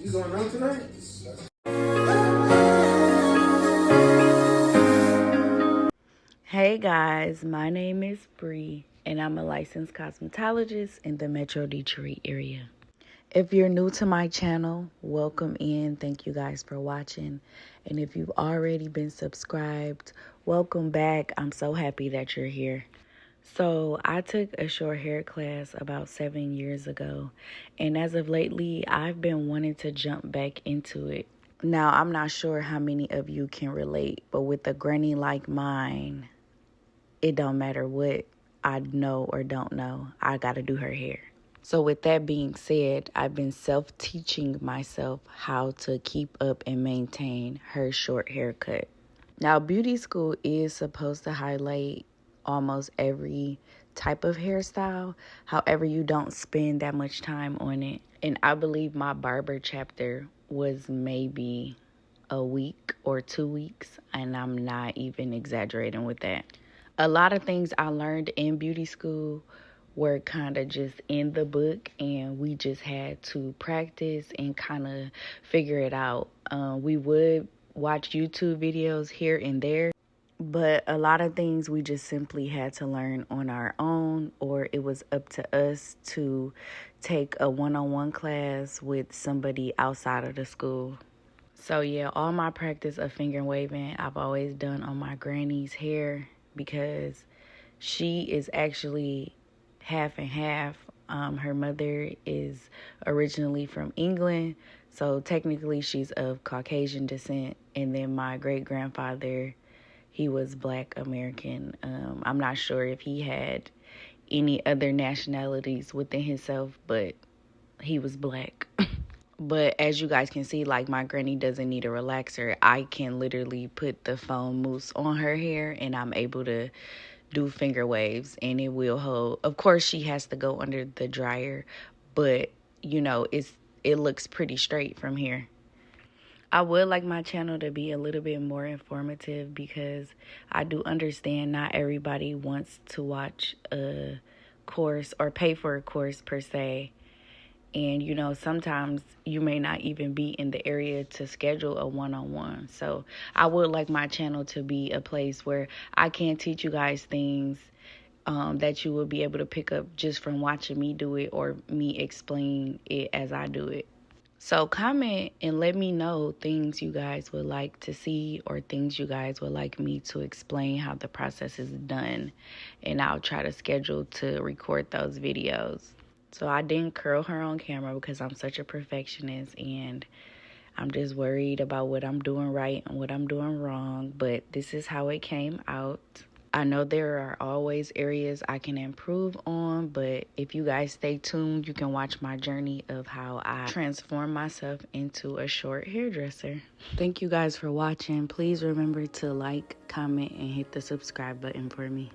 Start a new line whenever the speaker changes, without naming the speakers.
You going out tonight?
Hey guys, my name is Bree and I'm a licensed cosmetologist in the Metro Detroit area. If you're new to my channel, welcome in. Thank you guys for watching. And if you've already been subscribed, welcome back. I'm so happy that you're here. So I took a short hair class about 7 years ago, and as of lately, I've been wanting to jump back into it. Now, I'm not sure how many of you can relate, but with a granny like mine, it don't matter what I know or don't know, I gotta do her hair. So with that being said, I've been self-teaching myself how to keep up and maintain her short haircut. Now, beauty school is supposed to highlight almost every type of hairstyle. However, you don't spend that much time on it. And I believe my barber chapter was maybe a week or 2 weeks, and I'm not even exaggerating with that. A lot of things I learned in beauty school were kind of just in the book, and we just had to practice and kind of figure it out. We would watch YouTube videos here and there, but a lot of things we just simply had to learn on our own, or it was up to us to take a one-on-one class with somebody outside of the school. So yeah, all my practice of finger waving I've always done on my granny's hair, because she is actually half and half. Her mother is originally from England, so technically she's of Caucasian descent, and then my great-grandfather, he was Black American. I'm not sure if he had any other nationalities within himself, but he was Black. But as you guys can see, like, my granny doesn't need a relaxer. I can literally put the foam mousse on her hair and I'm able to do finger waves and it will hold. Of course, she has to go under the dryer, but you know, it looks pretty straight from here. I would like my channel to be a little bit more informative, because I do understand not everybody wants to watch a course or pay for a course per se. And, you know, sometimes you may not even be in the area to schedule a one-on-one. So I would like my channel to be a place where I can teach you guys things that you will be able to pick up just from watching me do it or me explain it as I do it. So comment and let me know things you guys would like to see or things you guys would like me to explain how the process is done. And I'll try to schedule to record those videos. So I didn't curl her on camera because I'm such a perfectionist and I'm just worried about what I'm doing right and what I'm doing wrong. But this is how it came out. I know there are always areas I can improve on, but if you guys stay tuned, you can watch my journey of how I transform myself into a short hairdresser. Thank you guys for watching. Please remember to like, comment, and hit the subscribe button for me.